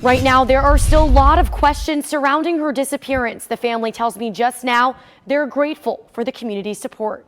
Right now, there are still a lot of questions surrounding her disappearance. The family tells me just now they're grateful for the community's support.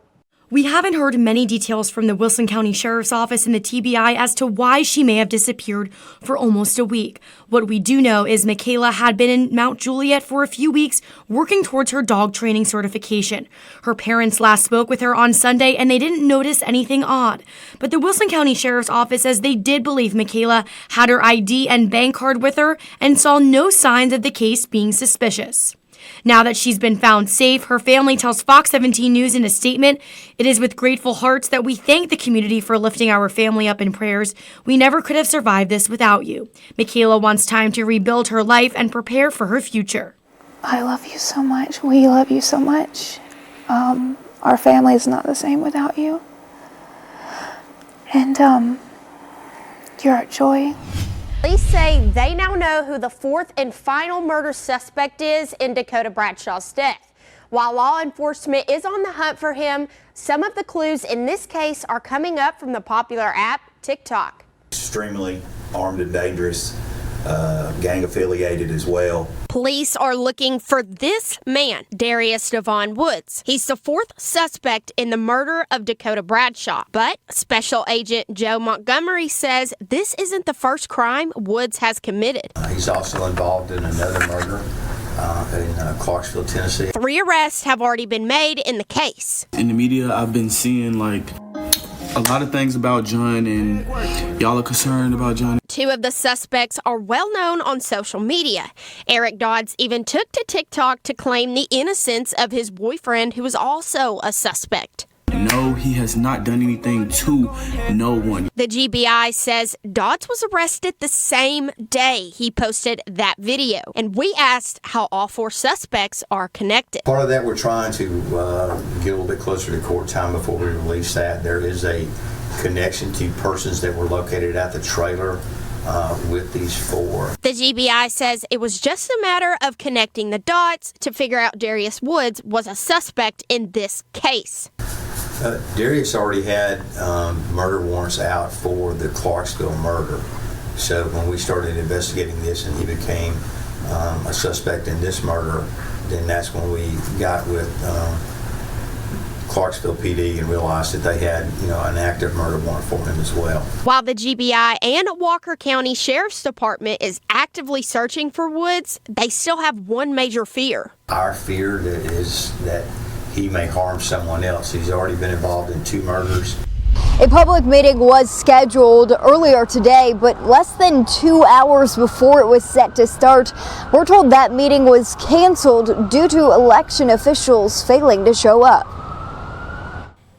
We haven't heard many details from the Wilson County Sheriff's Office and the TBI as to why she may have disappeared for almost a week. What we do know is Michaela had been in Mount Juliet for a few weeks working towards her dog training certification. Her parents last spoke with her on Sunday and they didn't notice anything odd. But the Wilson County Sheriff's Office says they did believe Michaela had her ID and bank card with her and saw no signs of the case being suspicious. Now that she's been found safe, her family tells Fox 17 News in a statement, "It is with grateful hearts that we thank the community for lifting our family up in prayers. We never could have survived this without you." Michaela wants time to rebuild her life and prepare for her future. I love you so much. We love you so much. Our family is not the same without you. And you're a joy. Police say they now know who the fourth and final murder suspect is in Dakota Bradshaw's death. While law enforcement is on the hunt for him, some of the clues in this case are coming up from the popular app TikTok. Extremely armed and dangerous, gang affiliated as well. Police are looking for this man, Darius Devon Woods. He's the fourth suspect in the murder of Dakota Bradshaw. But Special Agent Joe Montgomery says this isn't the first crime Woods has committed. He's also involved in another murder in Clarksville, Tennessee. 3 arrests have already been made in the case. In the media, I've been seeing a lot of things about John, and y'all are concerned about John. 2 of the suspects are well known on social media. Eric Dodds even took to TikTok to claim the innocence of his boyfriend, who was also a suspect. No, he has not done anything to no one. The GBI says Dodds was arrested the same day he posted that video. And we asked how all 4 suspects are connected. Part of that, we're trying to get a little bit closer to court time before we release that. There is a connection to persons that were located at the trailer with these 4. The GBI says it was just a matter of connecting the dots to figure out Darius Woods was a suspect in this case. Darius already had murder warrants out for the Clarksville murder. So when we started investigating this and he became a suspect in this murder, then that's when we got with Clarksville PD and realized that they had, an active murder warrant for him as well. While the GBI and Walker County Sheriff's Department is actively searching for Woods, they still have one major fear. Our fear is that he may harm someone else. He's already been involved in 2 murders. A public meeting was scheduled earlier today, but less than 2 hours before it was set to start, we're told that meeting was canceled due to election officials failing to show up.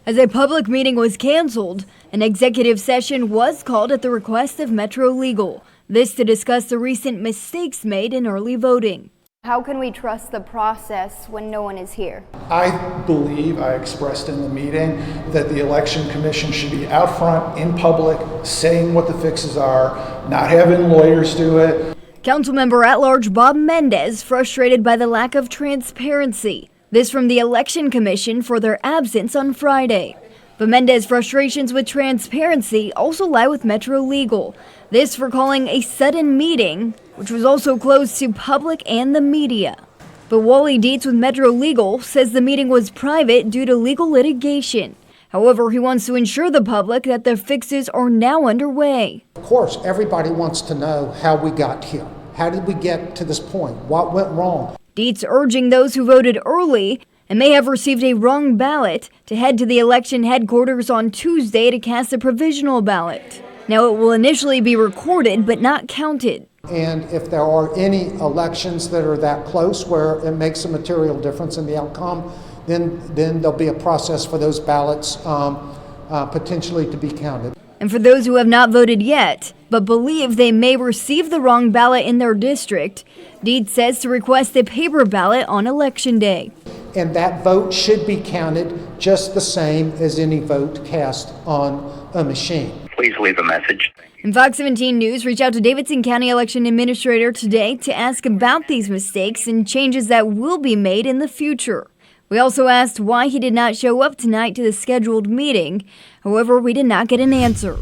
As a public meeting was canceled, an executive session was called at the request of Metro Legal. This to discuss the recent mistakes made in early voting. How can we trust the process when no one is here? I believe I expressed in the meeting that the Election Commission should be out front in public saying what the fixes are, not having lawyers do it. Councilmember at-large Bob Mendez frustrated by the lack of transparency. This from the Election Commission for their absence on Friday. But Mendez's frustrations with transparency also lie with Metro Legal. This for calling a sudden meeting, which was also closed to public and the media. But Wally Dietz with Metro Legal says the meeting was private due to legal litigation. However, he wants to ensure the public that the fixes are now underway. Of course, everybody wants to know how we got here. How did we get to this point? What went wrong? Dietz urging those who voted early and may have received a wrong ballot to head to the election headquarters on Tuesday to cast a provisional ballot. Now, it will initially be recorded but not counted. And if there are any elections that are that close where it makes a material difference in the outcome, then there'll be a process for those ballots potentially to be counted. And for those who have not voted yet, but believe they may receive the wrong ballot in their district, Dietz says to request a paper ballot on Election Day. And that vote should be counted just the same as any vote cast on a machine. Please leave a message. And Fox 17 News reached out to Davidson County Election Administrator today to ask about these mistakes and changes that will be made in the future. We also asked why he did not show up tonight to the scheduled meeting. However, we did not get an answer.